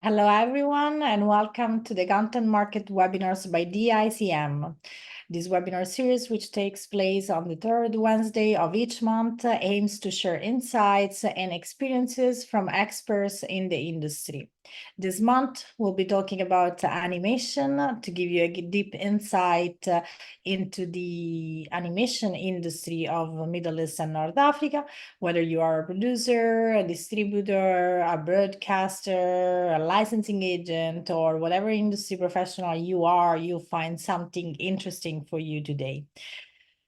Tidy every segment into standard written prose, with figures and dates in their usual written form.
Hello, everyone, and welcome to the Content Market Webinars by DICM. This webinar series, which takes place on the third Wednesday of each month, aims to share insights and experiences from experts in the industry. This month, we'll be talking about animation to give you a deep insight into the animation industry of Middle East and North Africa, whether you are a producer, a distributor, a broadcaster, a licensing agent, or whatever industry professional you are, you'll find something interesting for you today.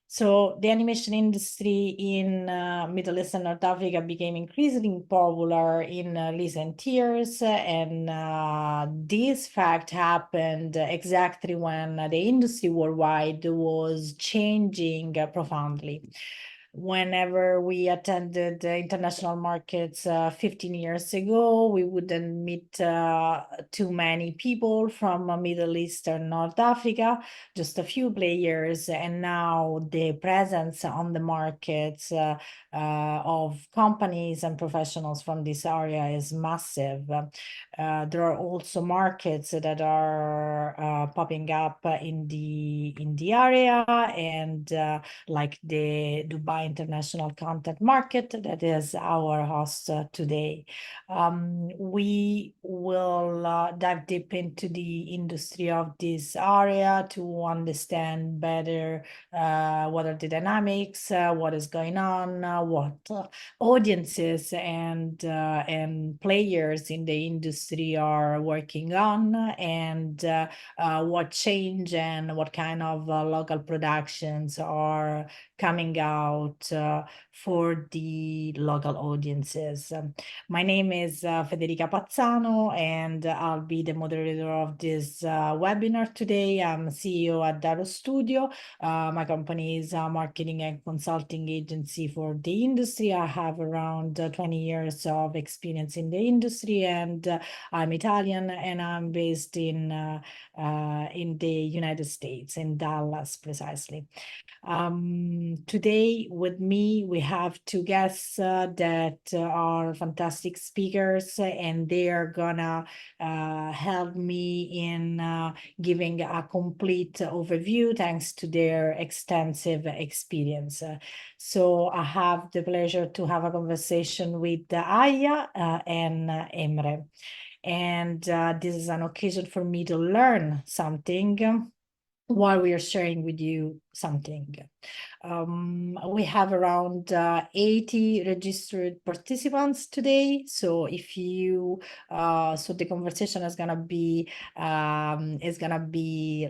So the animation industry in Middle East and North Africa became increasingly popular in recent years, and this fact happened exactly when the industry worldwide was changing profoundly. Whenever we attended the international markets 15 years ago, we wouldn't meet too many people from Middle East or North Africa, just a few players. And now the presence on the markets of companies and professionals from this area is massive. There are also markets that are popping up in the area, and like the Dubai International Content Market that is our host today. We will dive deep into the industry of this area to understand better what are the dynamics, what is going on, what audiences and players in the industry are working on, and what change and what kind of local productions are coming out for the local audiences. My name is Federica Pazzano, and I'll be the moderator of this webinar today. I'm CEO at Daro Studio. My company is a marketing and consulting agency for the industry. I have around 20 years of experience in the industry, and I'm Italian, and I'm based in the United States, in Dallas precisely. Today with me, we have two guests that are fantastic speakers, and they are gonna help me in giving a complete overview thanks to their extensive experience. So I have the pleasure to have a conversation with Aya and Emre. And this is an occasion for me to learn something while we are sharing with you something. We have around 80 registered participants today. So if you, so the conversation is gonna be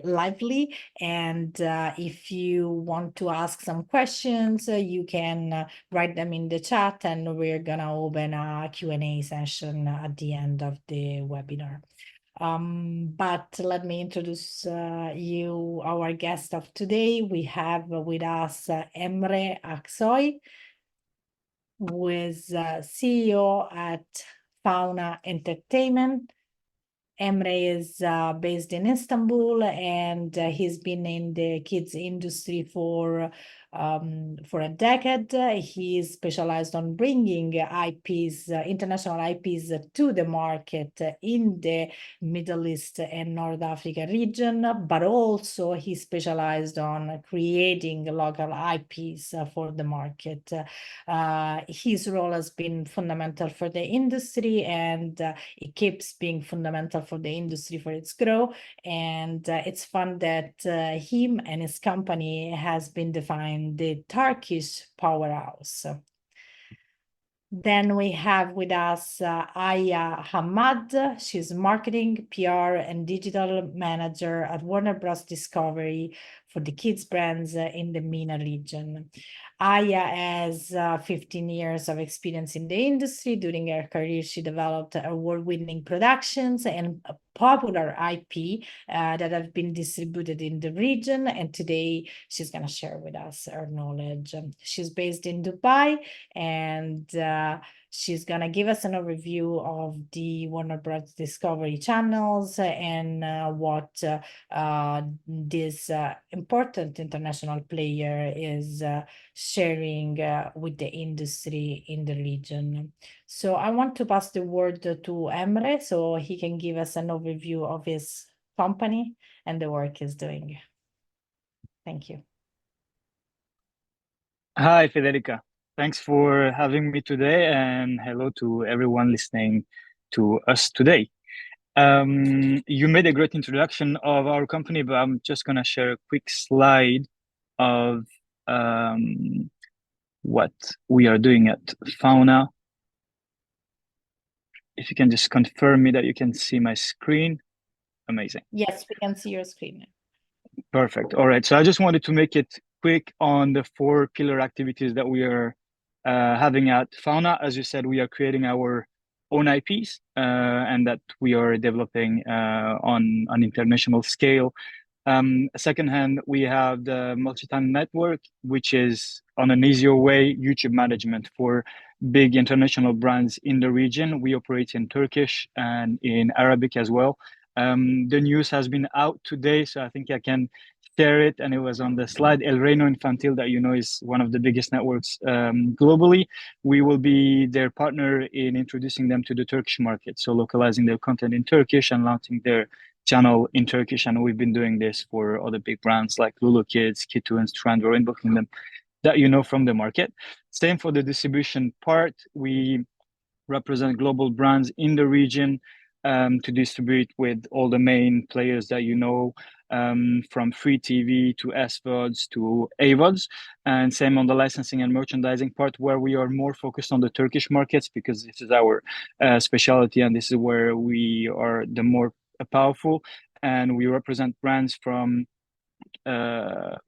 lively. And if you want to ask some questions, you can write them in the chat, and we're gonna open a Q&A session at the end of the webinar. But let me introduce you, our guest of today. We have with us Emre Aksoy, who is CEO at Fauna Entertainment. Emre is based in Istanbul, and he's been in the kids industry for a decade. He's specialized on bringing IPs, international IPs to the market in the Middle East and North Africa region, but also he specialized on creating local IPs for the market. His role has been fundamental for the industry, and it keeps being fundamental for the industry for its growth. And it's fun that him and his company has been defined the Turkish powerhouse. Then we have with us Aya Hammad. She's marketing, PR, and digital manager at Warner Bros. Discovery for the kids brands in the MENA region. Aya has 15 years of experience in the industry. During her career, she developed award-winning productions and popular IP that have been distributed in the region. And today she's going to share with us her knowledge. She's based in Dubai, and She's going to give us an overview of the Warner Bros. Discovery channels and what this important international player is sharing with the industry in the region. So I want to pass the word to Emre so he can give us an overview of his company and the work he's doing. Thank you. Hi, Federica. Thanks for having me today, and hello to everyone listening to us today. You made a great introduction of our company, but I'm just going to share a quick slide of what we are doing at Fauna. If you can just confirm me that you can see my screen. Amazing. Yes, we can see your screen. Perfect. All right. So I just wanted to make it quick on the 4 pillar activities that we are having at Fauna. As you said, we are creating our own IPs and that we are developing on an international scale. Secondhand, we have the multi-channel network, which is on an easier way, YouTube management for big international brands in the region. We operate in Turkish and in Arabic as well. The news has been out today, so I think I can share it. And it was on the slide. El Reino Infantil, that you know is one of the biggest networks globally. We will be their partner in introducing them to the Turkish market, so localizing their content in Turkish and launching their channel in Turkish. And we've been doing this for other big brands like Lulu Kids, Kitu, and Strand. We're inbooking them that you know from the market. Same for the distribution part. We represent global brands in the region to distribute with all the main players that you know, from free TV to SVODs to AVODs. And same on the licensing and merchandising part, where we are more focused on the Turkish markets because this is our specialty and this is where we are the more powerful. And we represent brands from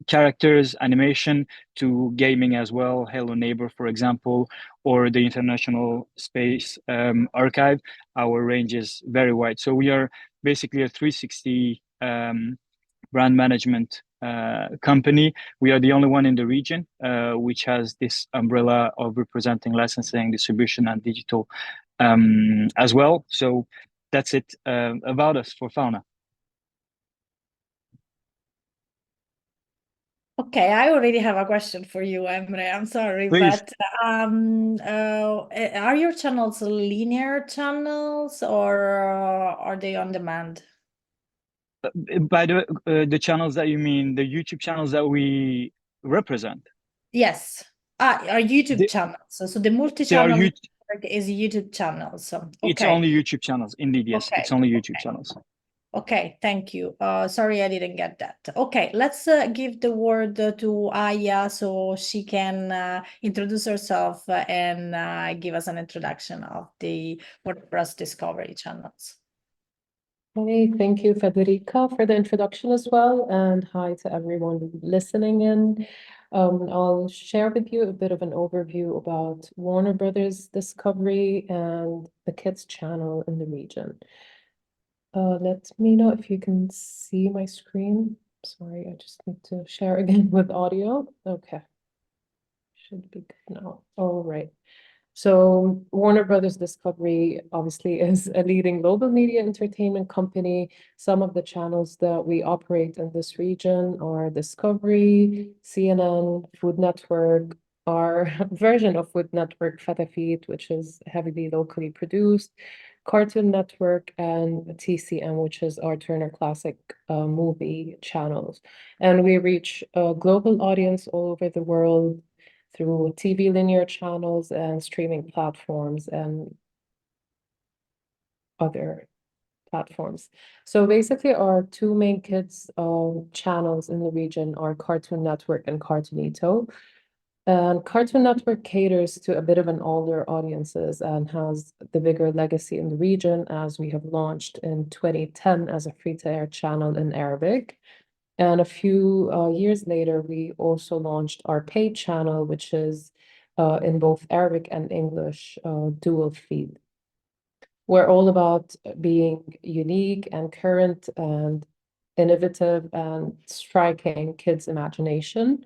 characters, animation to gaming as well. Hello Neighbor, for example, or the International Space Archive. Our range is very wide. So we are basically a 360 brand management company. We are the only one in the region which has this umbrella of representing licensing, distribution, and digital as well. So that's it about us for Fauna. Okay, I already have a question for you, Emre. I'm sorry, Please. but are your channels linear channels or are they on demand? By the channels that you mean, the YouTube channels that we represent? Yes, our YouTube They, channels. So the they are multi-channel network is a YouTube channel. So It's okay, only YouTube channels. Indeed, yes, okay, it's only YouTube okay. channels. Okay, thank you. Sorry, I didn't get that. Okay, let's give the word to Aya so she can introduce herself and give us an introduction of the WordPress Discovery channels. Hey, thank you, Federica, for the introduction as well, and hi to everyone listening in. I'll share with you a bit of an overview about Warner Brothers Discovery and the Kids channel in the region. Let me know if you can see my screen. Sorry, I just need to share again with audio. Okay. Should be good now. All right. So Warner Brothers Discovery obviously is a leading global media entertainment company. Some of the channels that we operate in this region are Discovery, CNN, Food Network, our version of Food Network, Feta Feed, which is heavily locally produced, Cartoon Network, and TCM, which is our Turner Classic movie channels. And we reach a global audience all over the world through TV linear channels and streaming platforms and other platforms. So basically our 2 main kids channels in the region are Cartoon Network and Cartoonito. And Cartoon Network caters to a bit of an older audiences and has the bigger legacy in the region, as we have launched in 2010 as a free-to-air channel in Arabic. And a few years later, we also launched our paid channel, which is in both Arabic and English dual feed. We're all about being unique and current and innovative and striking kids' imagination.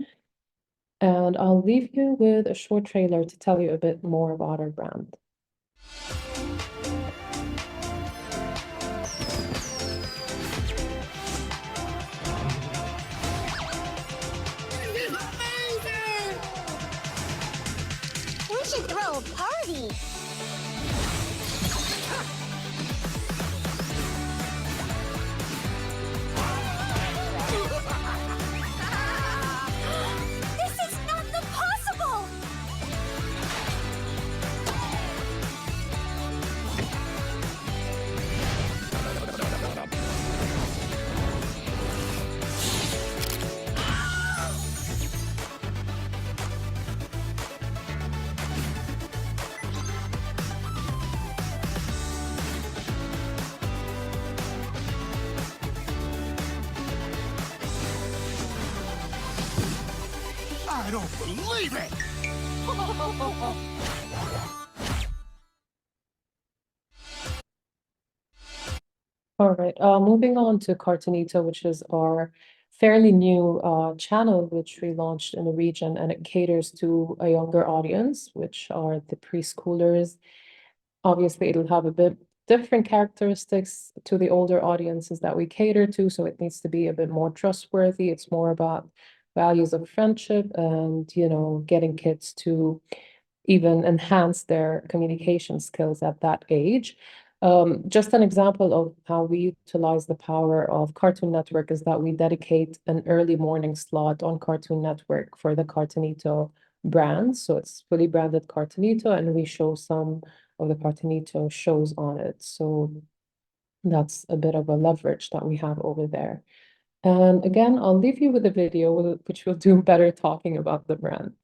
And I'll leave you with a short trailer to tell you a bit more about our brand. We should throw a party. This is not the possible. I don't believe it! All right, moving on to Cartonito, which is our fairly new channel, which we launched in the region, and it caters to a younger audience, which are the preschoolers. Obviously, it'll have a bit different characteristics to the older audiences that we cater to, so it needs to be a bit more trustworthy. It's more about values of friendship and, you know, getting kids to even enhance their communication skills at that age. Just an example of how we utilize the power of Cartoon Network is that we dedicate an early morning slot on Cartoon Network for the Cartoonito brand. So it's fully branded Cartoonito, and we show some of the Cartoonito shows on it. So that's a bit of a leverage that we have over there. And again, I'll leave you with a video which will do better talking about the brand.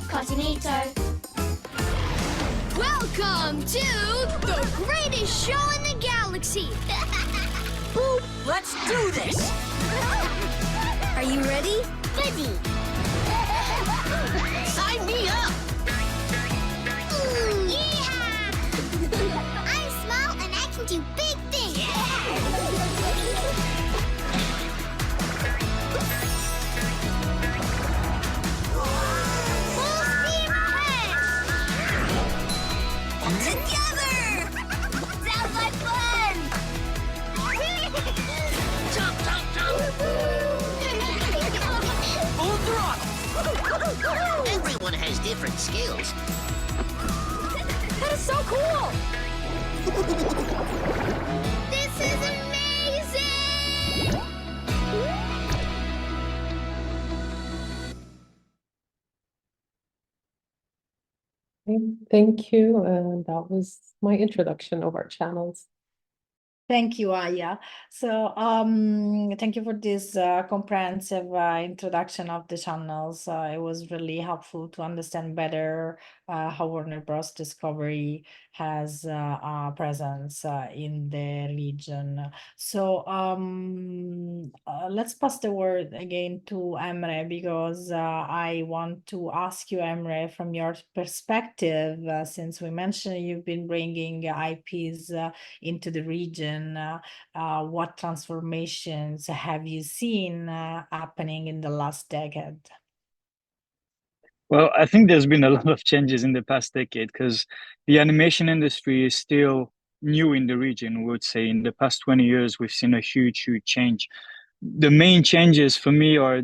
Cartoonito. Welcome to the greatest show in the galaxy. Boop! Let's do this! Are you ready? Ready. Sign me up! Yeah! I'm small and I can do big things. Full steam ahead! Together! Sounds like fun! Jump, jump, jump! Full throttle! Everyone has different skills. That is so cool! This is amazing! Thank you. And that was my introduction of our channels. Thank you, Aya. So, thank you for this comprehensive introduction of the channels. It was really helpful to understand better how Warner Bros. Discovery has a presence in the region. So, let's pass the word again to Emre, because I want to ask you, Emre, from your perspective, since we mentioned you've been bringing IPs into the region. What transformations have you seen happening in the last decade? Well, I think there's been a lot of changes in the past decade because the animation industry is still new in the region. We would say in the past 20 years, we've seen a huge change. The main changes for me are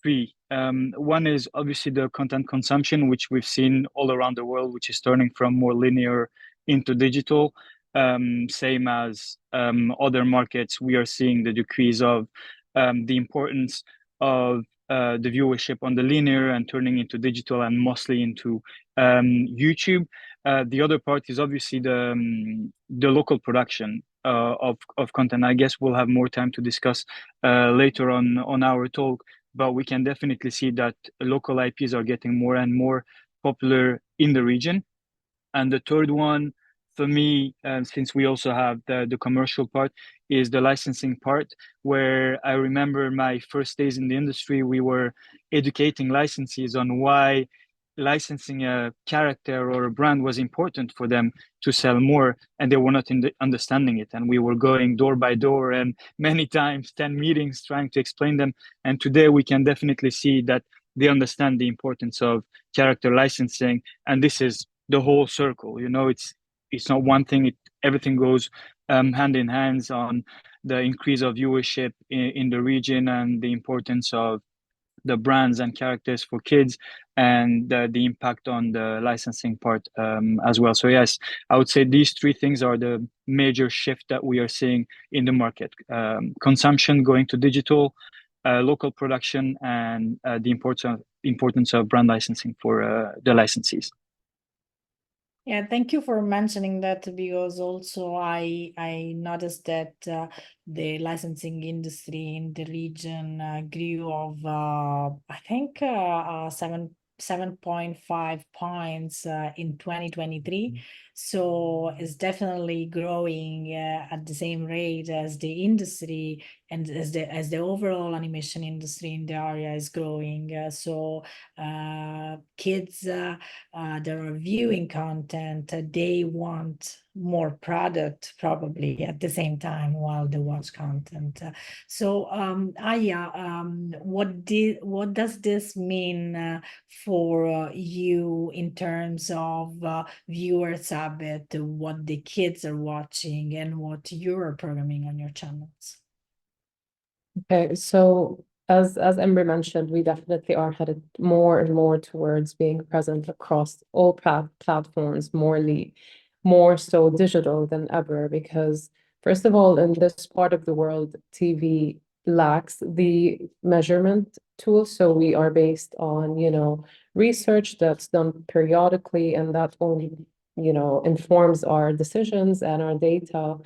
three. One is obviously the content consumption, which we've seen all around the world, which is turning from more linear into digital. Same as other markets, we are seeing the decrease of the importance of the viewership on the linear and turning into digital and mostly into YouTube. The other part is obviously the local production of content. I guess we'll have more time to discuss later on our talk, but we can definitely see that local IPs are getting more and more popular in the region. And the third one, for me, since we also have the commercial part, is the licensing part, where I remember my first days in the industry, we were educating licensees on why licensing a character or a brand was important for them to sell more, and they were not understanding it. And we were going door by door and many times 10 meetings trying to explain them. And today we can definitely see that they understand the importance of character licensing, and this is the whole circle. You know, it's not one thing. Everything goes hand in hands on the increase of viewership in the region and the importance of the brands and characters for kids, and the impact on the licensing part as well. So yes, I would say these three things are the major shift that we are seeing in the market: consumption going to digital, local production, and the importance of brand licensing for the licensees. Yeah, thank you for mentioning that, because also I noticed that the licensing industry in the region grew of I think 7.5 points in 2023. So it's definitely growing at the same rate as the industry, and as the overall animation industry in the area is growing. So kids that are viewing content, they want more product probably at the same time while they watch content. So Aya, what does this mean for you in terms of viewers habit, what the kids are watching and what you're programming on your channels? Okay, so as Emre mentioned, we definitely are headed more and more towards being present across all platforms, more so digital than ever, because first of all, in this part of the world, TV lacks the measurement tool. So we are based on, research that's done periodically, and that only, informs our decisions and our data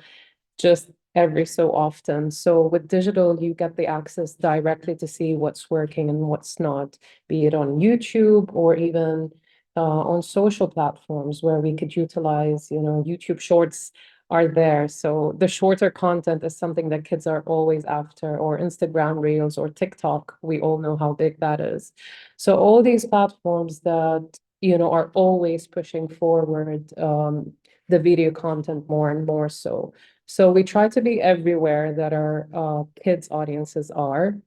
just every so often. So with digital, you get the access directly to see what's working and what's not, be it on YouTube or even on social platforms where we could utilize, YouTube Shorts are there. So the shorter content is something that kids are always after, or Instagram Reels or TikTok. We all know how big that is. So all these platforms that, are always pushing forward the video content more and more so. So we try to be everywhere that our kids' audiences are.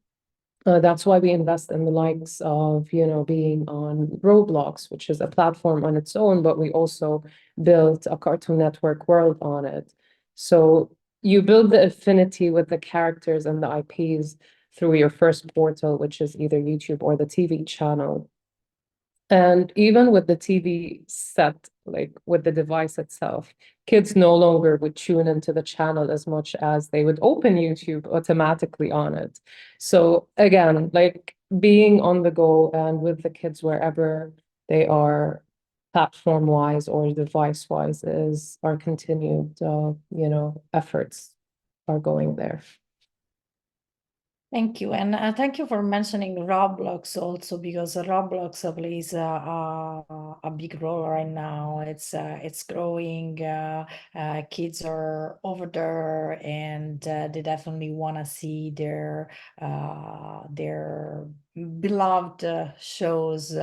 That's why we invest in the likes of, being on Roblox, which is a platform on its own, but we also built a Cartoon Network world on it. So you build the affinity with the characters and the IPs through your first portal, which is either YouTube or the TV channel. And even with the TV set, like with the device itself, kids no longer would tune into the channel as much as they would open YouTube automatically on it. So again, like being on the go and with the kids wherever they are, platform-wise or device-wise, is our continued, efforts are going there. Thank you, and thank you for mentioning Roblox also, because Roblox plays a big role right now. It's growing. Kids are over there, and they definitely want to see their beloved shows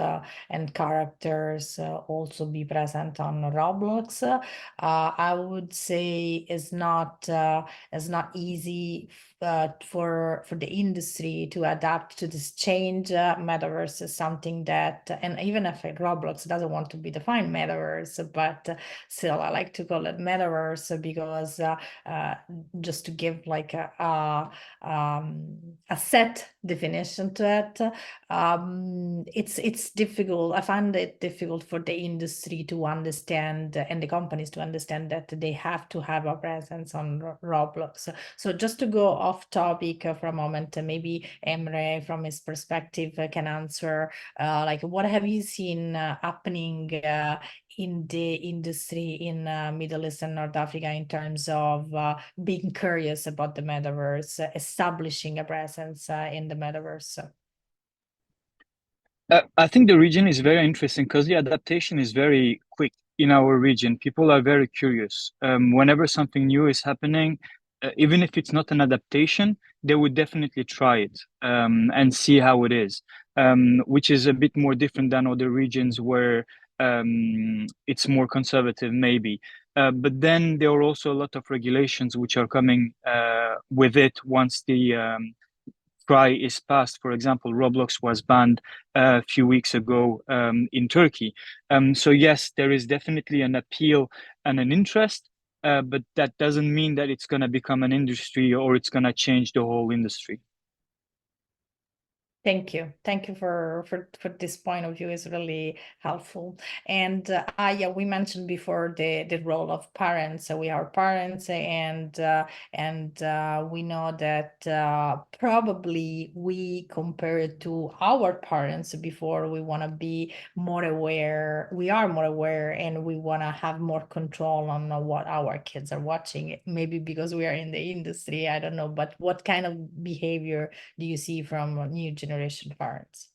and characters also be present on Roblox. I would say it's not easy for the industry to adapt to this change. Metaverse is something that, and even if Roblox doesn't want to be defined metaverse, but still I like to call it metaverse, because just to give like a set definition to it, it's difficult. I find it difficult for the industry to understand, and the companies to understand, that they have to have a presence on Roblox. So just to go off topic for a moment, maybe Emre, from his perspective, can answer like, what have you seen happening in the industry in Middle East and North Africa in terms of being curious about the metaverse, establishing a presence in the metaverse? I think the region is very interesting because the adaptation is very quick in our region. People are very curious. Whenever something new is happening, even if it's not an adaptation, they would definitely try it and see how it is, which is a bit more different than other regions where it's more conservative, maybe. But then there are also a lot of regulations which are coming with it once the cry is passed. For example, Roblox was banned a few weeks ago in Turkey. So yes, there is definitely an appeal and an interest, but that doesn't mean that it's going to become an industry or it's going to change the whole industry. Thank you. Thank you for this point of view is really helpful. And yeah, we mentioned before the role of parents. So we are parents, and we know that probably we compare it to our parents before. We want to be more aware. We are more aware, and we want to have more control on what our kids are watching. Maybe because we are in the industry, I don't know. But what kind of behavior do you see from new generation parents?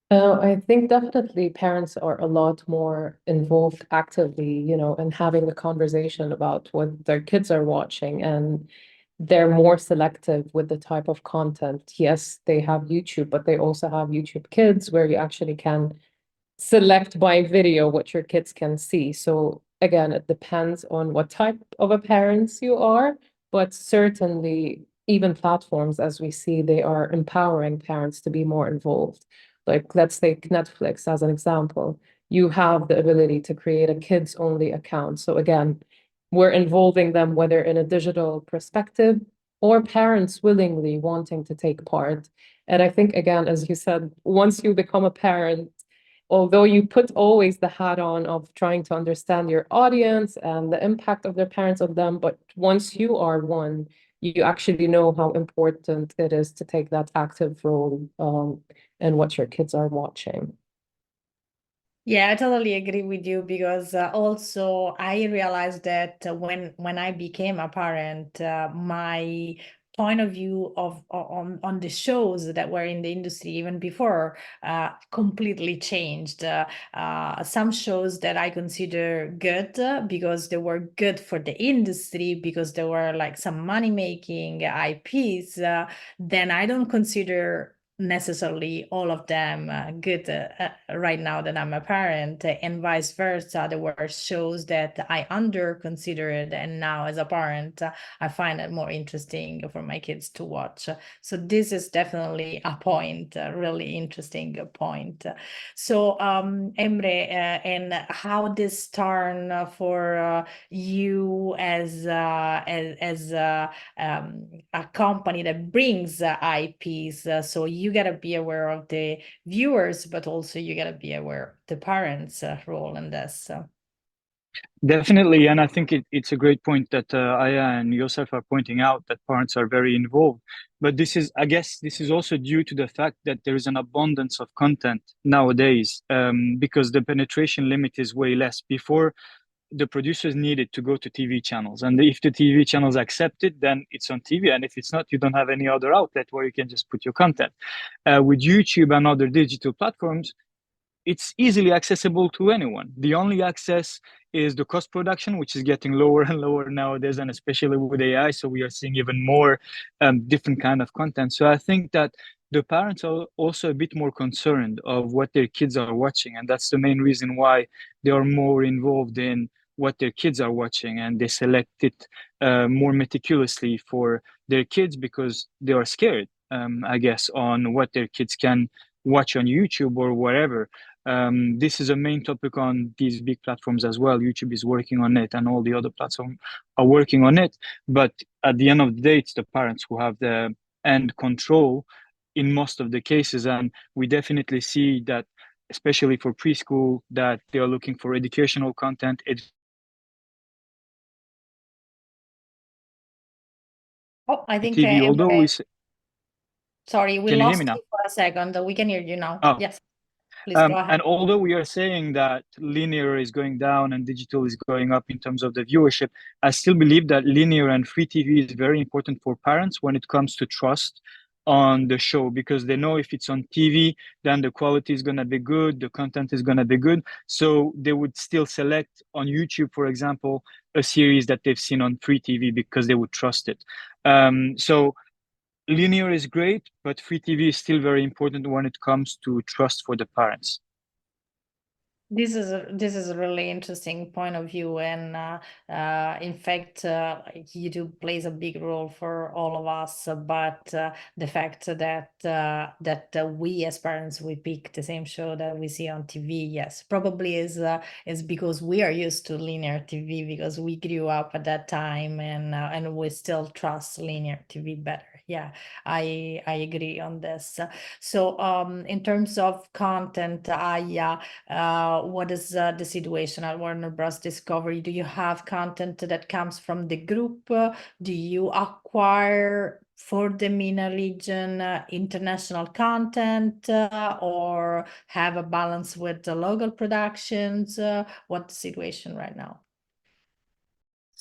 I think definitely parents are a lot more involved actively, in having a conversation about what their kids are watching, and they're more selective with the type of content. Yes, they have YouTube, but they also have YouTube Kids where you actually can select by video what your kids can see. So again, it depends on what type of a parents you are, but certainly even platforms, as we see, they are empowering parents to be more involved. Like, let's take Netflix as an example. You have the ability to create a kids only account. So again, we're involving them, whether in a digital perspective or parents willingly wanting to take part. And I think, again, as you said, once you become a parent, although you put always the hat on of trying to understand your audience and the impact of their parents on them, but once you are one, you actually know how important it is to take that active role in what your kids are watching. Yeah, I totally agree with you, because also I realized that when I became a parent, my point of view on the shows that were in the industry even before completely changed. Some shows that I consider good because they were good for the industry, because they were like some money making IPs, then I don't consider necessarily all of them good right now that I'm a parent, and vice versa. There were shows that I under considered, and now as a parent I find it more interesting for my kids to watch. So this is definitely a point, a really interesting point. So Emre, and how this turn for you as a company that brings IPs, so you got to be aware of the viewers, but also you got to be aware of the parents' role in this. Definitely, and I think it's a great point that Aya and yourself are pointing out, that parents are very involved. But I guess this is also due to the fact that there is an abundance of content nowadays, because the penetration limit is way less. Before, the producers needed to go to TV channels, and if the TV channels accept it, then it's on TV, and if it's not, you don't have any other outlet where you can just put your content. With YouTube and other digital platforms, it's easily accessible to anyone. The only access is the cost production, which is getting lower and lower nowadays, and especially with AI. So we are seeing even more different kind of content. So I think that the parents are also a bit more concerned of what their kids are watching, and that's the main reason why they are more involved in what their kids are watching, and they select it more meticulously for their kids, because they are scared, I guess, on what their kids can watch on YouTube or wherever. This is a main topic on these big platforms as well. YouTube is working on it, and all the other platforms are working on it. But at the end of the day, it's the parents who have the end control in most of the cases. And we definitely see that, especially for preschool, that they are looking for educational content. Oh, I think TV, although we sorry, we can you hear lost me now? you for a second. We can hear you now. Oh. Yes, please go ahead. And although we are saying that linear is going down and digital is going up in terms of the viewership, I still believe that linear and free TV is very important for parents when it comes to trust on the show, because they know if it's on TV, then the quality is going to be good, the content is going to be good. So they would still select on YouTube, for example, a series that they've seen on free TV because they would trust it. So linear is great, but free TV is still very important when it comes to trust for the parents. This is a really interesting point of view, and in fact, YouTube plays a big role for all of us. But the fact that we as parents we pick the same show that we see on TV, yes, probably is because we are used to linear TV because we grew up at that time, and we still trust linear TV better. Yeah, I agree on this. So in terms of content, what is the situation at Warner Bros. Discovery? Do you have content that comes from the group? Do you acquire for the MENA region international content or have a balance with the local productions? What's the situation right now?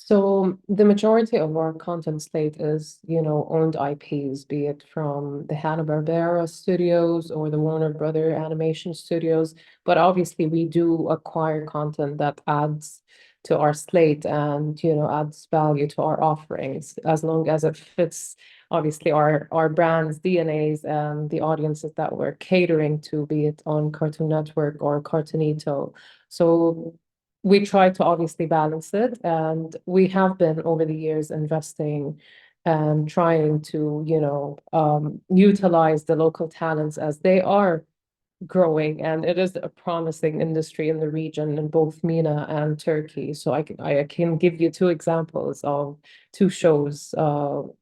So the majority of our content slate is, owned IPs, be it from the Hanna-Barbera studios or the Warner Brother Animation Studios. But obviously, we do acquire content that adds to our slate and, adds value to our offerings, as long as it fits, obviously, our brand's DNAs and the audiences that we're catering to, be it on Cartoon Network or Cartoonito. So we try to obviously balance it, and we have been over the years investing and trying to, utilize the local talents as they are growing, and it is a promising industry in the region in both MENA and Turkey. So I can give you two examples of two shows,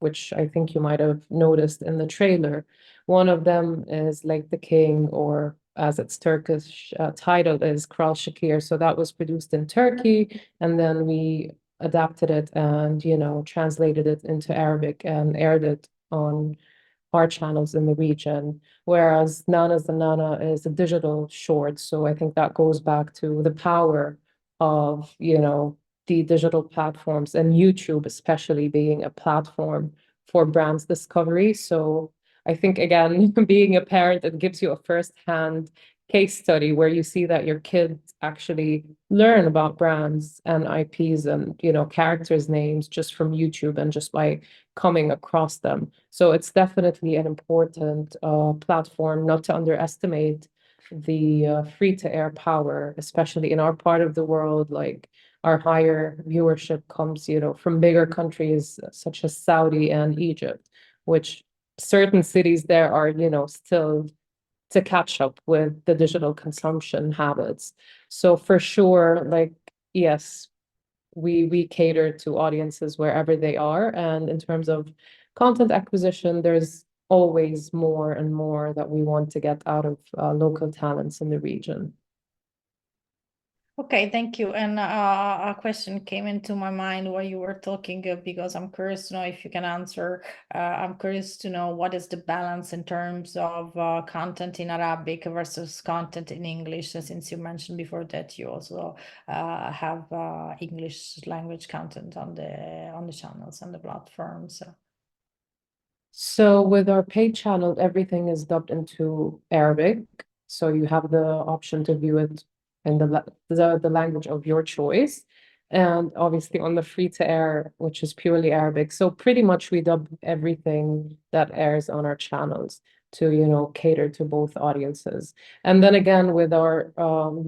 which I think you might have noticed in the trailer. One of them is Like the King, or as its Turkish title is Kral Shakir. So that was produced in Turkey, and then we adapted it and, translated it into Arabic and aired it on our channels in the region, whereas Nana's the Nana is a digital short. So I think that goes back to the power of, the digital platforms, and YouTube especially being a platform for brands discovery. So I think, again, being a parent, it gives you a first-hand case study where you see that your kids actually learn about brands and IPs and, characters' names just from YouTube and just by coming across them. So it's definitely an important platform, not to underestimate the free-to-air power, especially in our part of the world. Like, our higher viewership comes, from bigger countries such as Saudi and Egypt, which certain cities there are, still to catch up with the digital consumption habits. So for sure, like, yes, we cater to audiences wherever they are. And in terms of content acquisition, there's always more and more that we want to get out of local talents in the region. Okay, thank you. And a question came into my mind while you were talking because I'm curious to know if you can answer. I'm curious to know what is the balance in terms of content in Arabic versus content in English, since you mentioned before that you also have English language content on the channels and the platforms. So with our paid channel, everything is dubbed into Arabic. So you have the option to view it in the language of your choice. And obviously on the free to air, which is purely Arabic. So pretty much we dub everything that airs on our channels to, cater to both audiences. And then again, with our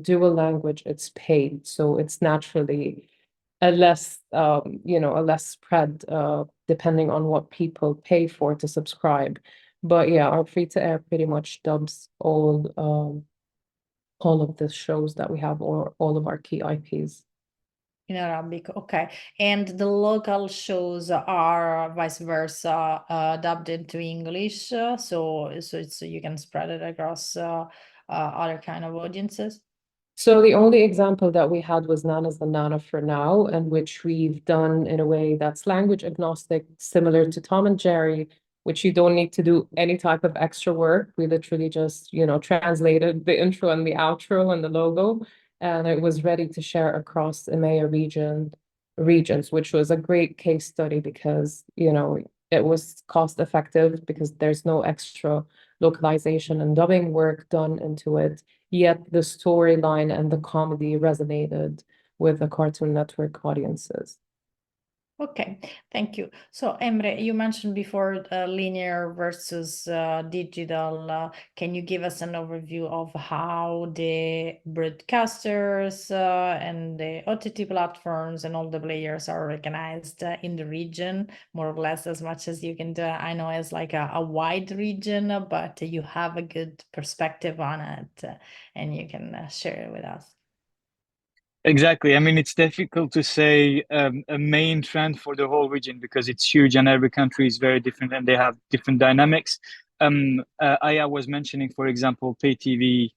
dual language, it's paid. So it's naturally a less spread depending on what people pay for to subscribe. But yeah, our free to air pretty much dubs all of the shows that we have, or all of our key IPs. In Arabic, okay. And the local shows are vice versa, dubbed into English, so you can spread it across other kind of audiences. So the only example that we had was Nana's the Nana for now, and which we've done in a way that's language agnostic, similar to Tom and Jerry, which you don't need to do any type of extra work. We literally just, translated the intro and the outro and the logo, and it was ready to share across EMEA regions, which was a great case study because, it was cost effective because there's no extra localization and dubbing work done into it. Yet the storyline and the comedy resonated with the Cartoon Network audiences. Okay, thank you. So Emre, you mentioned before linear versus digital. Can you give us an overview of how the broadcasters and the OTT platforms and all the players are organized in the region, more or less as much as you can do? I know it's like a wide region, but you have a good perspective on it, and you can share it with us. Exactly. I mean, it's difficult to say a main trend for the whole region because it's huge and every country is very different and they have different dynamics. Aya was mentioning, for example, pay TV.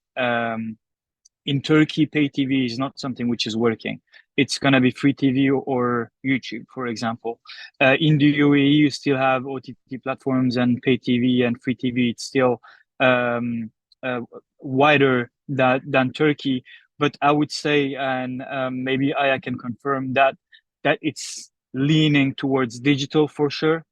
In Turkey, pay TV is not something which is working. It's going to be free TV or YouTube, for example. In the UAE, you still have OTT platforms and pay TV and free TV. It's still wider than Turkey. But I would say, and maybe I can confirm that it's leaning towards digital for sure,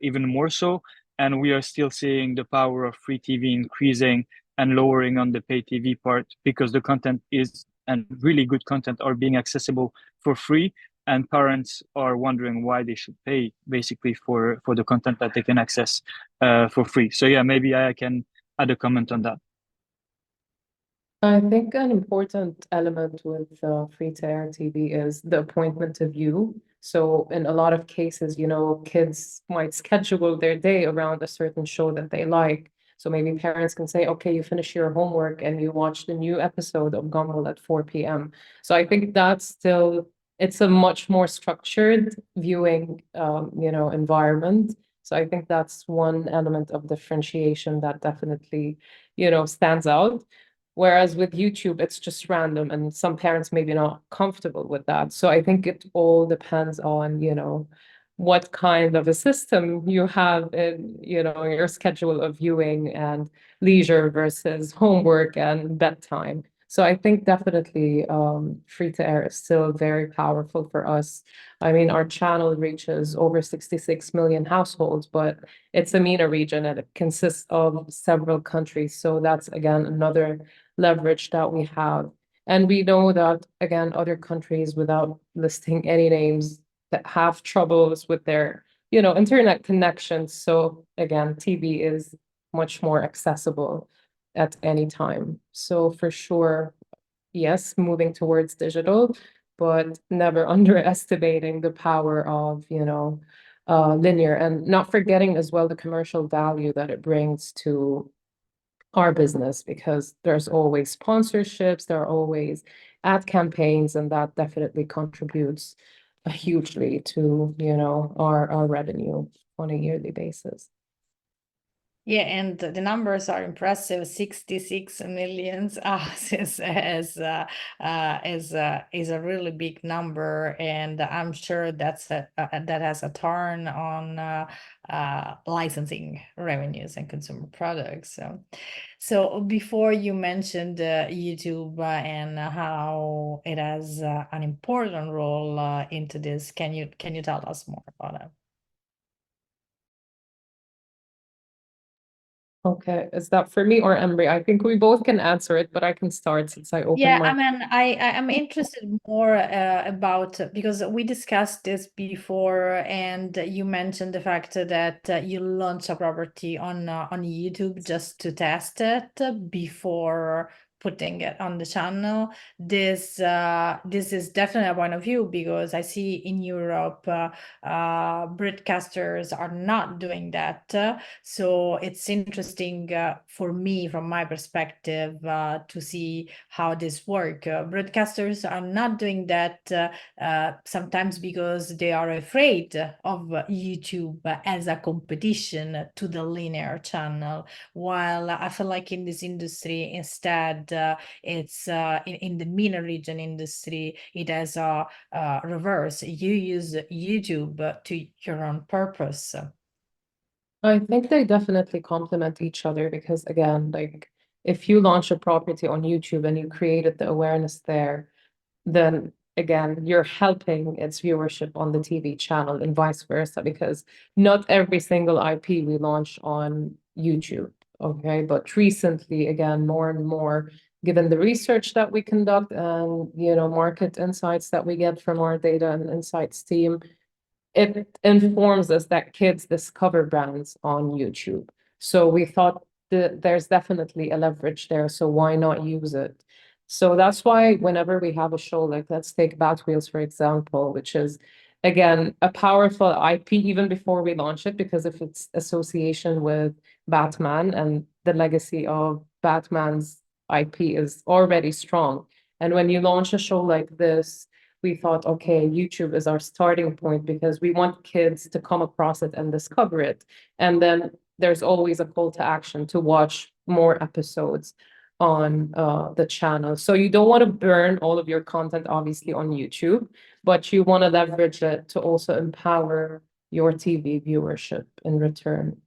even more so. And we are still seeing the power of free TV increasing and lowering on the pay TV part because the content is, and really good content are being accessible for free, and parents are wondering why they should pay basically for the content that they can access for free. So yeah, maybe I can add a comment on that. I think an important element with free-to-air TV is the appointment of you. So in a lot of cases, you know, kids might schedule their day around a certain show that they like. So maybe parents can say, okay, you finish your homework and you watch the new episode of Gumball at 4 p.m. So I think that's still, it's a much more structured viewing, you know, environment. So I think that's one element of differentiation that definitely, you know, stands out. Whereas with YouTube, it's just random, and some parents may be not comfortable with that. So I think it all depends on, you know, what kind of a system you have in, you know, your schedule of viewing and leisure versus homework and bedtime. So I think definitely free to air is still very powerful for us. I mean, our channel reaches over 66 million households, but it's a MENA region and it consists of several countries. So that's again another leverage that we have. And we know that, again, other countries, without listing any names, that have troubles with their, you know, internet connections. So again, TV is much more accessible at any time. So for sure, yes, moving towards digital, but never underestimating the power of, you know, linear, and not forgetting as well the commercial value that it brings to our business, because there's always sponsorships, there are always ad campaigns, and that definitely contributes hugely to, you know, our revenue on a yearly basis. Yeah, and the numbers are impressive. 66 millions is a really big number, and I'm sure that has a turn on licensing revenues and consumer products. So before you mentioned YouTube and how it has an important role into this, can you tell us more about it? Okay, is that for me or Emre? I think we both can answer it, but I can start since I opened Yeah, my. I mean, I'm interested more about, because we discussed this before, and you mentioned the fact that you launch a property on YouTube just to test it before putting it on the channel. This is definitely a point of view, because I see in Europe broadcasters are not doing that. So it's interesting for me, from my perspective, to see how this work. Broadcasters are not doing that sometimes because they are afraid of YouTube as a competition to the linear channel, while I feel like in this industry, instead, it's in the MENA region industry, it has a reverse. You use YouTube to your own purpose. I think they definitely complement each other, because again, like if you launch a property on YouTube and you created the awareness there, then again, you're helping its viewership on the TV channel and vice versa, because not every single IP we launch on YouTube. Okay, but recently, again, more and more, given the research that we conduct and, you know, market insights that we get from our data and insights team, it informs us that kids discover brands on YouTube. So we thought that there's definitely a leverage there, so why not use it? So that's why whenever we have a show, like let's take Batwheels, for example, which is again a powerful IP even before we launch it, because of its association with Batman, and the legacy of Batman's IP is already strong. And when you launch a show like this, we thought, okay, YouTube is our starting point because we want kids to come across it and discover it. And then there's always a call to action to watch more episodes on the channel. So you don't want to burn all of your content, obviously, on YouTube, but you want to leverage it to also empower your TV viewership in return.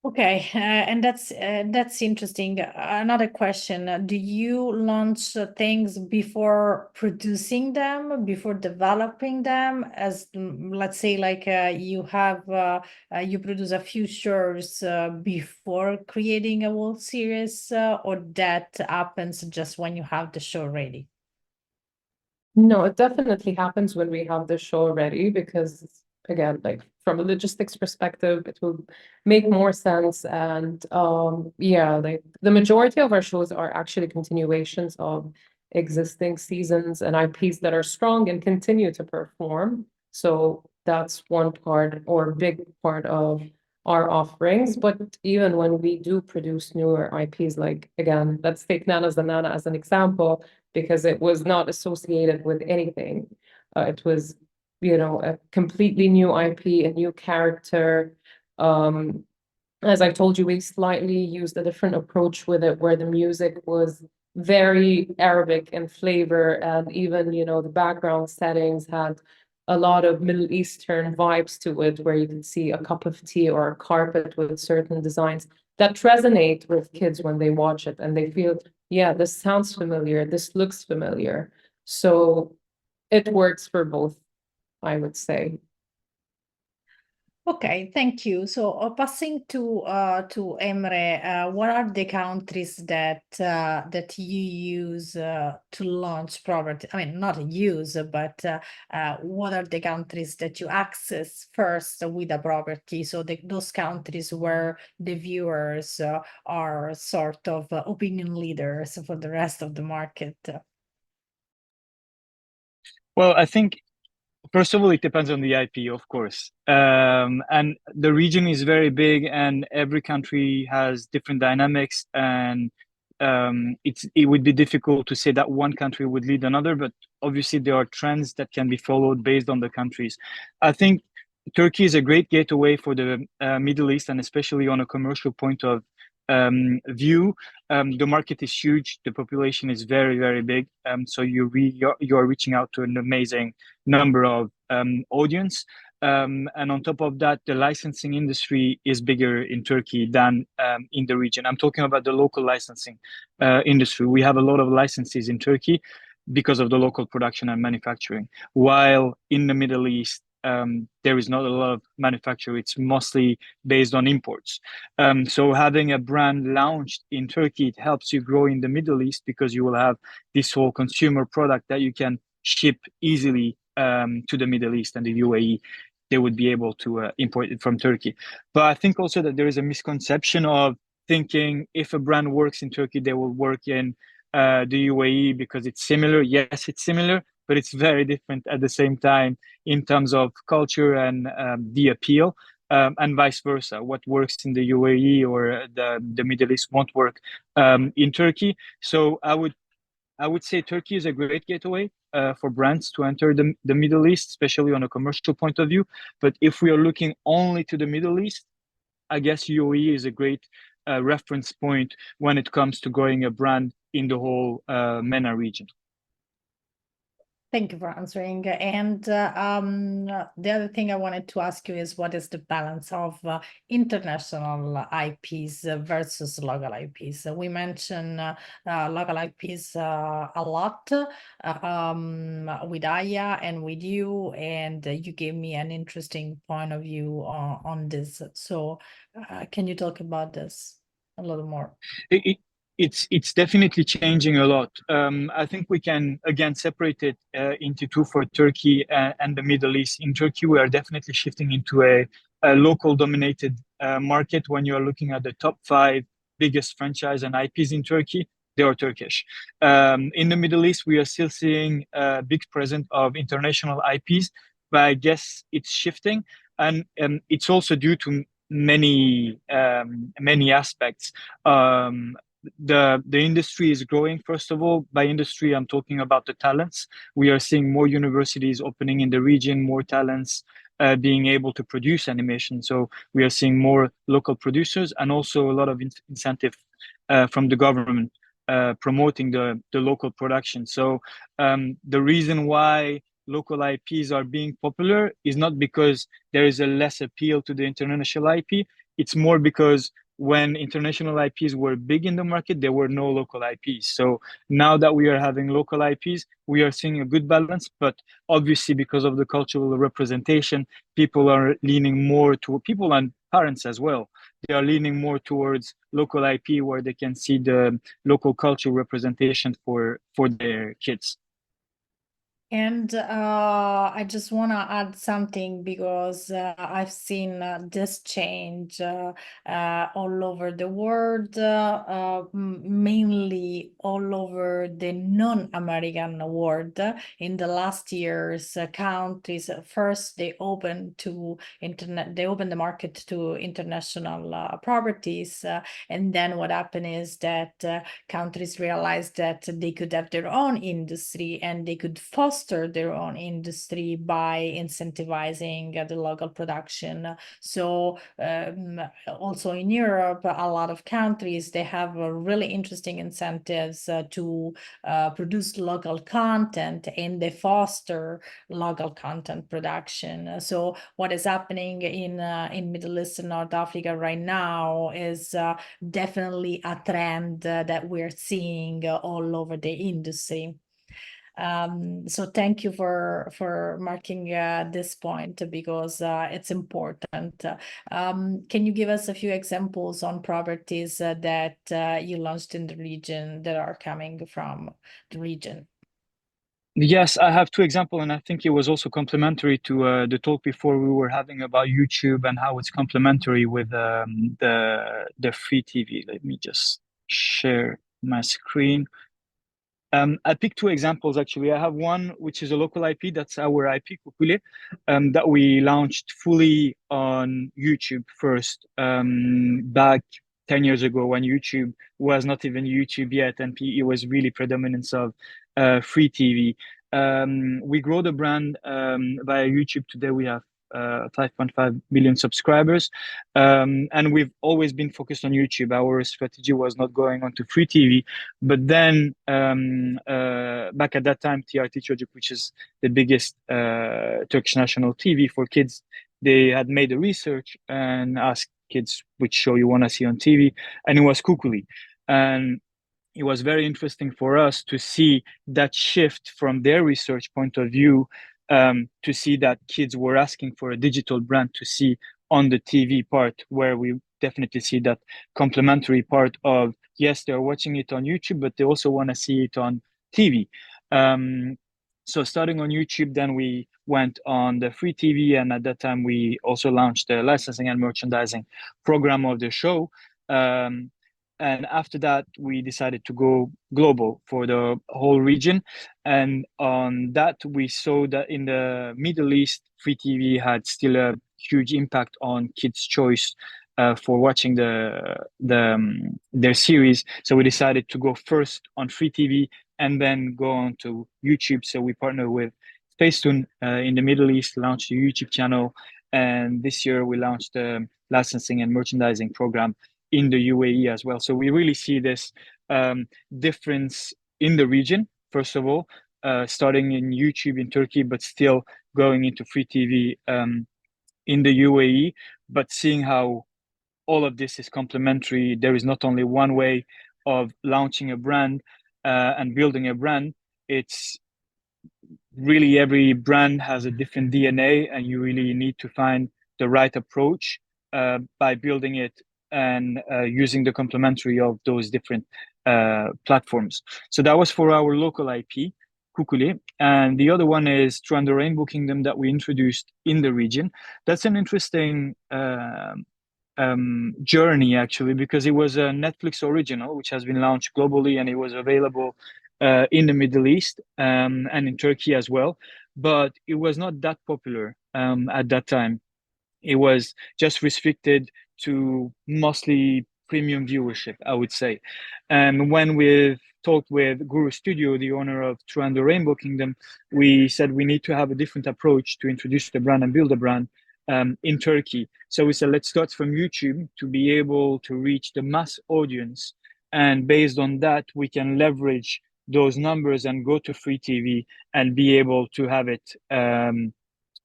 Okay, and that's interesting. Another question: do you launch things before producing them, before developing them? As let's say, like you have you produce a few shows before creating a whole series, or that happens just when you have the show ready? No, it definitely happens when we have the show ready, because again, like from a logistics perspective, it will make more sense. And yeah, like the majority of our shows are actually continuations of existing seasons and IPs that are strong and continue to perform. So that's one part or big part of our offerings. But even when we do produce newer IPs, like again, let's take Nana's the Nana as an example, because it was not associated with anything. It was, you know, a completely new IP, a new character. As I told you, we slightly used a different approach with it, where the music was very Arabic in flavor, and even, you know, the background settings had a lot of Middle Eastern vibes to it, where you can see a cup of tea or a carpet with certain designs that resonate with kids when they watch it, and they feel, yeah, this sounds familiar, this looks familiar. So it works for both, I would say. Okay, thank you. So, passing to Emre, what are the countries that that you use to launch property? I mean, not use, but what are the countries that you access first with a property? So, those countries where the viewers are sort of opinion leaders for the rest of the market. Well, I think first of all, it depends on the IP, of course. And the region is very big, and every country has different dynamics, and it would be difficult to say that one country would lead another, but obviously there are trends that can be followed based on the countries. I think Turkey is a great gateway for the Middle East, and especially on a commercial point of view. The market is huge. The population is very, very big. So you're reaching out to an amazing number of audience. And on top of that, the licensing industry is bigger in Turkey than in the region. I'm talking about the local licensing industry. We have a lot of licenses in Turkey because of the local production and manufacturing. While in the Middle East, there is not a lot of manufacture. It's mostly based on imports. So having a brand launched in Turkey, it helps you grow in the Middle East, because you will have this whole consumer product that you can ship easily to the Middle East and the UAE. They would be able to import it from Turkey. But I think also that there is a misconception of thinking if a brand works in Turkey, they will work in the UAE because it's similar. Yes, it's similar, but it's very different at the same time in terms of culture and the appeal, and vice versa. What works in the UAE or the Middle East won't work in Turkey. So I would say Turkey is a great gateway for brands to enter the Middle East, especially on a commercial point of view. But if we are looking only to the Middle East, I guess UAE is a great reference point when it comes to growing a brand in the whole MENA region. Thank you for answering. And the other thing I wanted to ask you is, what is the balance of international IPs versus local IPs? We mentioned local IPs a lot with Aya and with you, and you gave me an interesting point of view on this. So can you talk about this a little more? It's definitely changing a lot. I think we can again separate it into two for Turkey and the Middle East. In Turkey, we are definitely shifting into a local dominated market. When you are looking at the top 5 biggest franchise and IPs in Turkey, they are Turkish. In the Middle East, we are still seeing a big presence of international IPs, but I guess it's shifting, and it's also due to many aspects. The industry is growing. First of all, by industry, I'm talking about the talents. We are seeing more universities opening in the region, more talents being able to produce animation. So we are seeing more local producers, and also a lot of incentive from the government promoting the local production. So the reason why local IPs are being popular is not because there is a less appeal to the international IP. It's more because when international IPs were big in the market, there were no local IPs. So now that we are having local IPs, we are seeing a good balance. But obviously, because of the cultural representation, people are leaning more to people, and parents as well. They are leaning more towards local IP, where they can see the local cultural representation for their kids. And I just want to add something, because I've seen this change all over the world, mainly all over the non-American world. In the last years, countries first they opened the market to international properties, and then what happened is that countries realized that they could have their own industry, and they could foster their own industry by incentivizing the local production. So also in Europe, a lot of countries, they have really interesting incentives to produce local content, and they foster local content production. So what is happening in Middle East and North Africa right now is definitely a trend that we're seeing all over the industry. So thank you for marking this point, because it's important. Can you give us a few examples on properties that you launched in the region that are coming from the region? Yes, I have 2 examples, and I think it was also complementary to the talk before we were having about YouTube and how it's complementary with the free TV. Let me just share my screen. I picked 2 examples actually. I have one which is a local IP, that's our IP Kukule, that we launched fully on YouTube first, back 10 years ago, when YouTube was not even YouTube yet, and it was really predominance of free TV. We grow the brand via YouTube. Today we have 5.5 million subscribers, and we've always been focused on YouTube. Our strategy was not going on to free TV, but then back at that time, TRT Çocuk, which is the biggest Turkish national TV for kids, they had made a research and asked kids which show you want to see on TV, and it was Kukuli. And it was very interesting for us to see that shift from their research point of view, to see that kids were asking for a digital brand to see on the TV part, where we definitely see that complementary part of, yes, they're watching it on YouTube, but they also want to see it on TV. So starting on YouTube, then we went on the free TV, and at that time we also launched the licensing and merchandising program of the show. And after that, we decided to go global for the whole region. And on that, we saw that in the Middle East, free TV had still a huge impact on kids' choice for watching their series. So we decided to go first on free TV and then go on to YouTube. So we partnered with Spacetoon in the Middle East, launched a YouTube channel. And this year we launched the licensing and merchandising program in the UAE as well. So we really see this difference in the region, first of all, starting in YouTube in Turkey, but still going into free TV in the UAE, but seeing how all of this is complementary. There is not only one way of launching a brand and building a brand. It's really every brand has a different DNA, and you really need to find the right approach by building it and using the complementary of those different platforms. So that was for our local IP, Kukuli. And the other one is True and the Rainbow Kingdom that we introduced in the region. That's an interesting journey, actually, because it was a Netflix original, which has been launched globally, and it was available in the Middle East and in Turkey as well. But it was not that popular at that time. It was just restricted to mostly premium viewership, I would say. And when we talked with Guru Studio, the owner of True and the Rainbow Kingdom, we said we need to have a different approach to introduce the brand and build a brand in Turkey. So we said, let's start from YouTube to be able to reach the mass audience. And based on that, we can leverage those numbers and go to free TV and be able to have it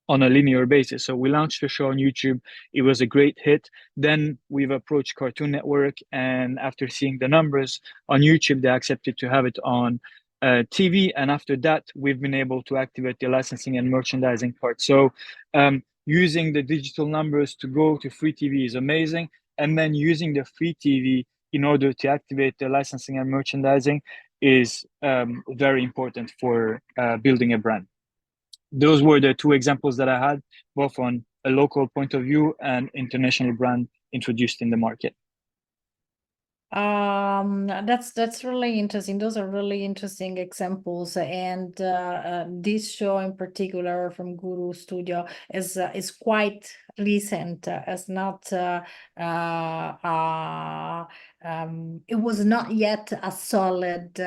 on a linear basis. So we launched the show on YouTube. It was a great hit. Then we've approached Cartoon Network, and after seeing the numbers on YouTube, they accepted to have it on TV. And after that, we've been able to activate the licensing and merchandising part. So using the digital numbers to go to free TV is amazing. And then using the free TV in order to activate the licensing and merchandising is very important for building a brand. Those were the two examples that I had, both on a local point of view and international brand introduced in the market. That's really interesting. Those are really interesting examples, and this show in particular from Guru Studio is quite recent. It's not it was not yet a solid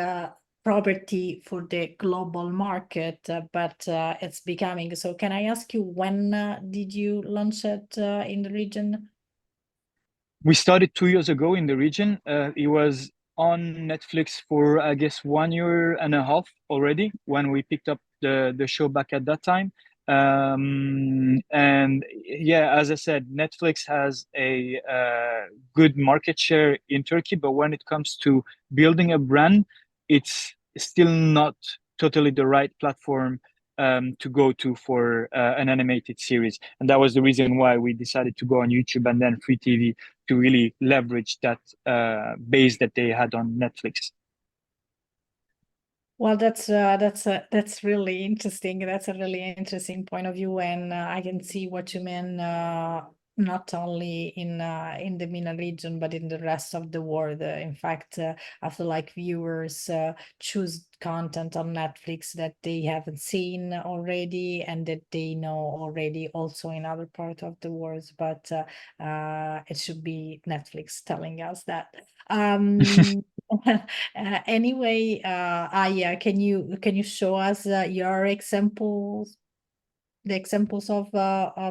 property for the global market, but it's becoming. So can I ask you, when did you launch it in the region? We started 2 years ago in the region. It was on Netflix for, I guess, 1.5 years already when we picked up the show back at that time. And yeah, as I said, Netflix has a good market share in Turkey, but when it comes to building a brand, it's still not totally the right platform to go to for an animated series. And that was the reason why we decided to go on YouTube and then free TV to really leverage that base that they had on Netflix. Well, that's really interesting. That's a really interesting point of view, and I can see what you mean. Not only in the MENA region, but in the rest of the world. In fact, I feel like viewers choose content on Netflix that they haven't seen already and that they know already also in other parts of the world. But it should be Netflix telling us that. Anyway, Aya, can you show us your examples, the examples of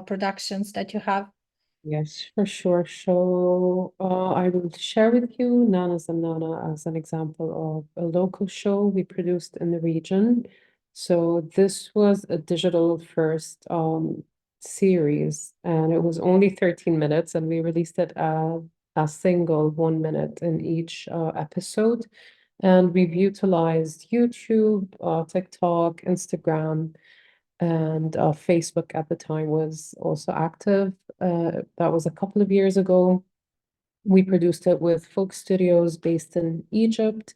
productions that you have? Yes, for sure. So I will share with you Nanas and Nana as an example of a local show we produced in the region. So this was a digital first series, and it was only 13 minutes, and we released it as a single 1 minute in each episode. And we've utilized YouTube, TikTok, Instagram, and Facebook at the time was also active. That was a couple of years ago. We produced it with Folk Studios based in Egypt.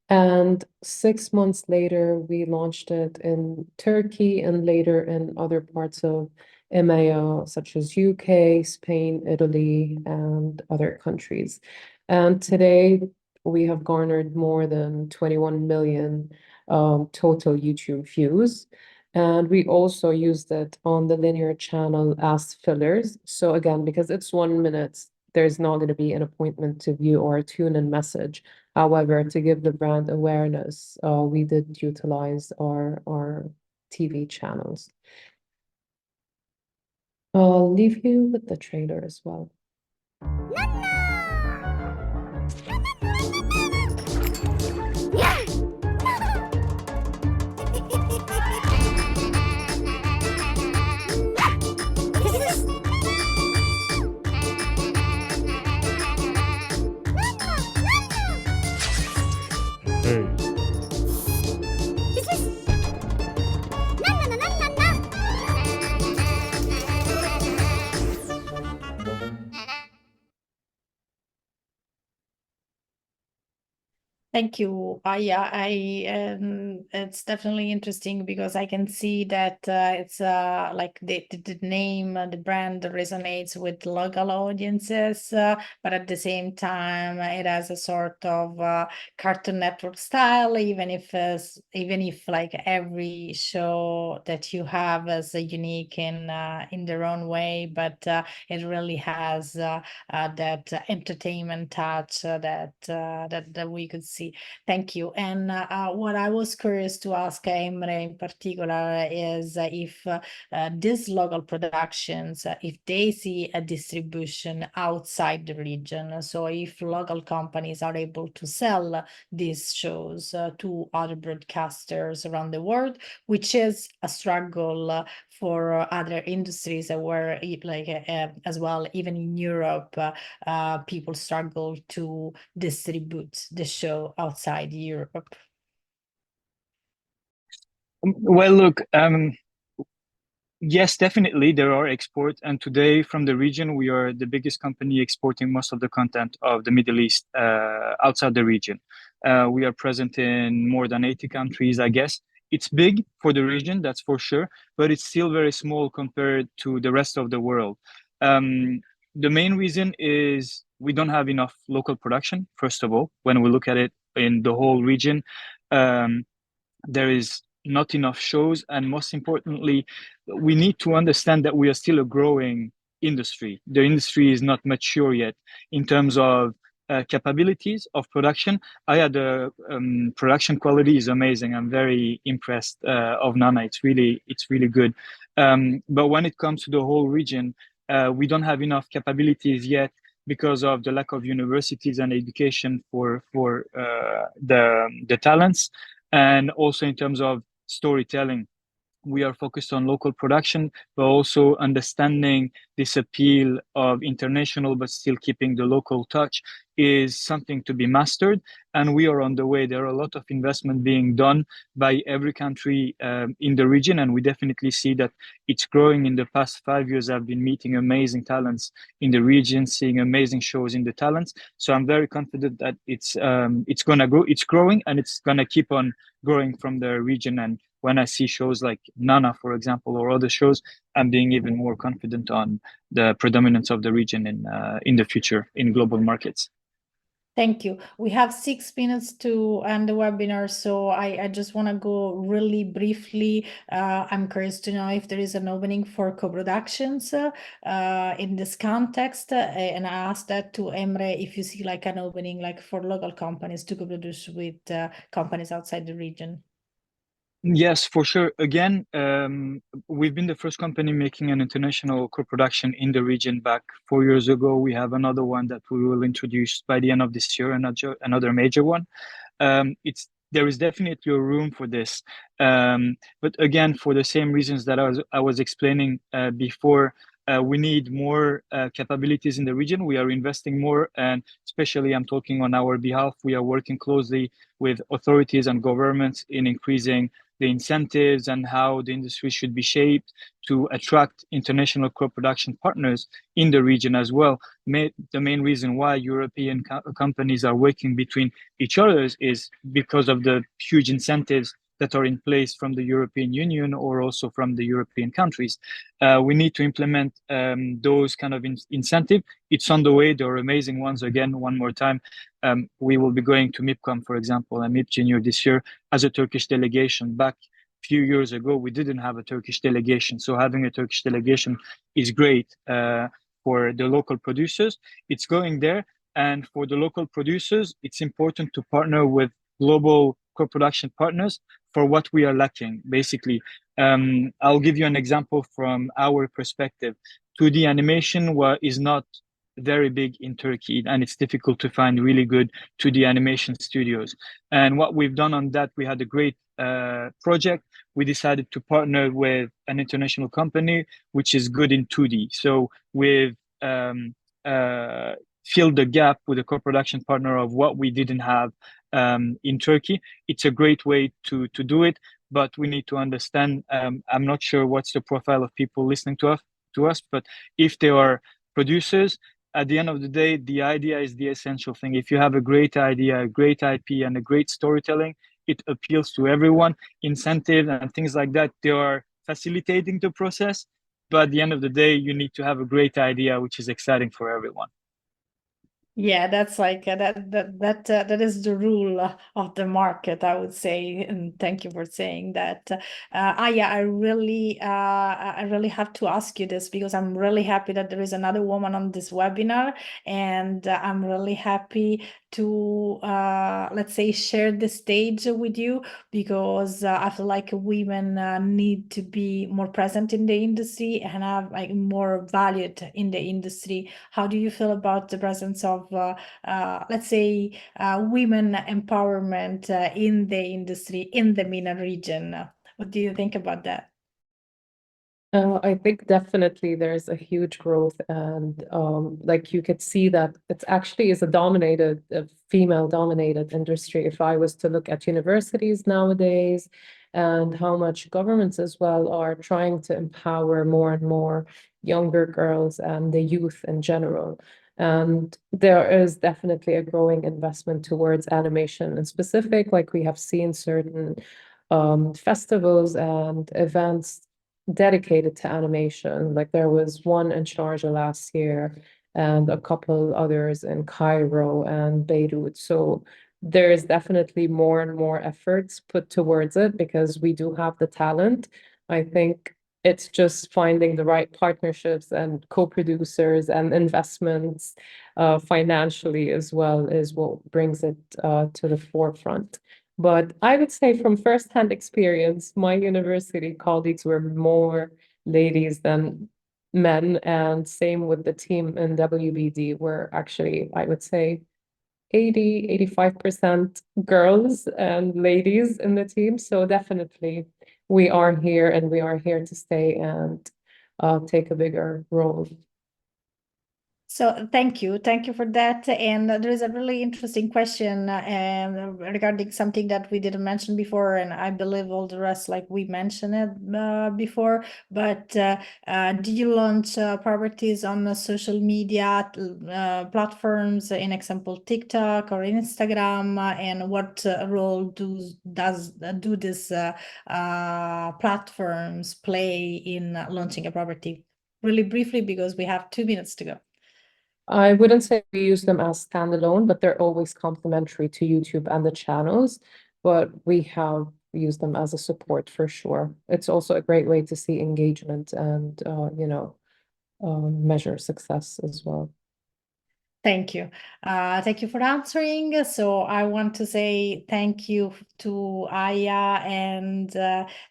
And 6 months later, we launched it in Turkey and later in other parts of EMEA, such as UK, Spain, Italy, and other countries. And today, we have garnered more than 21 million total YouTube views. And we also used it on the linear channel as fillers. So again, because it's 1 minute, there's not going to be an appointment to view or a tune-in message. However, to give the brand awareness, we did utilize our TV channels. I'll leave you with the trailer as well. Thank you. Yeah, it's definitely interesting because I can see that it's like the name, the brand resonates with local audiences, but at the same time, it has a sort of Cartoon Network style, even if like every show that you have is unique in their own way, but it really has that entertainment touch that we could see. Thank you. And what I was curious to ask Emre in particular is if these local productions, if they see a distribution outside the region, so if local companies are able to sell these shows to other broadcasters around the world, which is a struggle for other industries that were like as well, even in Europe, people struggle to distribute the show outside Europe. Well, look, yes, definitely there are exports, and today from the region we are the biggest company exporting most of the content of the Middle East outside the region. We are present in more than 80 countries, I guess. It's big for the region, that's for sure, but it's still very small compared to the rest of the world. The main reason is we don't have enough local production, first of all, when we look at it in the whole region. There is not enough shows, and most importantly, we need to understand that we are still a growing industry. The industry is not mature yet in terms of capabilities of production. I had the production quality is amazing. I'm very impressed of Nana. It's really good. But when it comes to the whole region, we don't have enough capabilities yet because of the lack of universities and education for the talents. And also in terms of storytelling, we are focused on local production, but also understanding this appeal of international, but still keeping the local touch is something to be mastered. And we are on the way. There are a lot of investment being done by every country in the region. And we definitely see that it's growing. In the past 5 years, I've been meeting amazing talents in the region, seeing amazing shows in the talents. So I'm very confident that it's gonna grow. It's growing, and it's gonna keep on growing from the region. And when I see shows like Nana, for example, or other shows, I'm being even more confident on the predominance of the region in the future in global markets. Thank you. We have 6 minutes to end the webinar, so I just want to go really briefly. I'm curious to know if there is an opening for co-productions in this context, and I asked that to Emre if you see like an opening like for local companies to co-produce with companies outside the region. Yes, for sure. Again, we've been the first company making an international co-production in the region back 4 years ago. We have another one that we will introduce by the end of this year, another major one. There is definitely a room for this, but again, for the same reasons that I was explaining before, we need more capabilities in the region. We are investing more, and especially I'm talking on our behalf. We are working closely with authorities and governments in increasing the incentives and how the industry should be shaped to attract international co-production partners in the region as well. The main reason why European companies are working between each other is because of the huge incentives that are in place from the European Union or also from the European countries. We need to implement those kind of incentive. It's on the way. There are amazing ones. Again, one more time, we will be going to MIPCOM, for example, and MIP Junior this year as a Turkish delegation. Back a few years ago, we didn't have a Turkish delegation. So having a Turkish delegation is great for the local producers. It's going there. And for the local producers, it's important to partner with global co-production partners for what we are lacking, basically. I'll give you an example from our perspective. 2D animation is not very big in Turkey, and it's difficult to find really good 2D animation studios. And what we've done on that, we had a great project. We decided to partner with an international company, which is good in 2D. So we've filled the gap with a co-production partner of what we didn't have in Turkey. It's a great way to do it, but we need to understand, I'm not sure what's the profile of people listening to us, but if they are producers, at the end of the day, the idea is the essential thing. If you have a great idea, a great IP, and a great storytelling, it appeals to everyone. Incentives and things like that, they are facilitating the process. But at the end of the day, you need to have a great idea, which is exciting for everyone. Yeah, that's like that is the rule of the market, I would say, and thank you for saying that. Yeah, I really have to ask you this because I'm really happy that there is another woman on this webinar, and I'm really happy to let's say share the stage with you because I feel like women need to be more present in the industry and have like more valued in the industry. How do you feel about the presence of let's say women empowerment in the industry in the MENA region? What do you think about that? I think definitely there's a huge growth, and like you could see that it actually is a female-dominated industry. If I was to look at universities nowadays and how much governments as well are trying to empower more and more younger girls and the youth in general. And there is definitely a growing investment towards animation in specific, like we have seen certain festivals and events dedicated to animation. Like there was one in Sharjah last year and a couple others in Cairo and Beirut. So there is definitely more and more efforts put towards it because we do have the talent. I think it's just finding the right partnerships and co-producers and investments financially as well is what brings it to the forefront. But I would say from firsthand experience, my university colleagues were more ladies than men, and same with the team in WBD were actually, I would say, 85% girls and ladies in the team. So definitely we are here and we are here to stay and take a bigger role. So thank you for that. And there is a really interesting question regarding something that we didn't mention before, and I believe all the rest, like we mentioned it before. But do you launch properties on social media platforms, in example TikTok or Instagram? And what role do these platforms play in launching a property? Really briefly, because we have 2 minutes to go. I wouldn't say we use them as standalone, but they're always complementary to YouTube and the channels. But we have used them as a support for sure. It's also a great way to see engagement and measure success as well. Thank you. Thank you for answering. So I want to say thank you to Aya and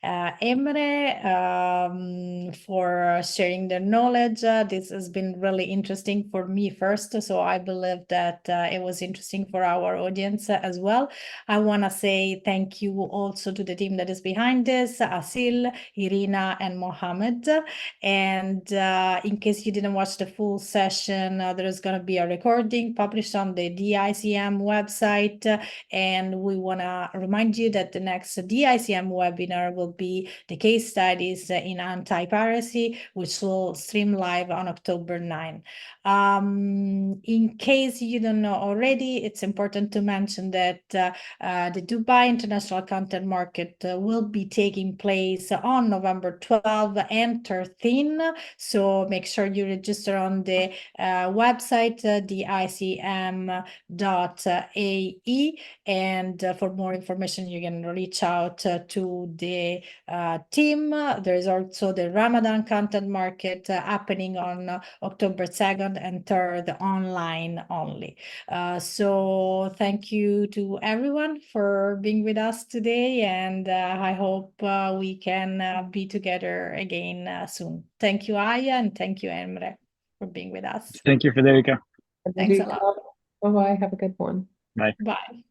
Emre for sharing their knowledge. This has been really interesting for me first, so I believe that it was interesting for our audience as well. I want to say thank you also to the team that is behind this, Asil, Irina, and Mohammed. And in case you didn't watch the full session, there is going to be a recording published on the DICM website. And we want to remind you that the next DICM webinar will be the case studies in anti-piracy, which will stream live on October 9. In case you don't know already, it's important to mention that the Dubai International Content Market will be taking place on November 12 and 13. So make sure you register on the website, DICM.ae. And for more information, you can reach out to the team. There is also the Ramadan Content Market happening on October 2nd and 3rd, online only. So thank you to everyone for being with us today, and I hope we can be together again soon. Thank you, Aya, and thank you, Emre, for being with us. Thank you, Federica. Thanks a lot. Bye-bye. Have a good one. Bye. Bye.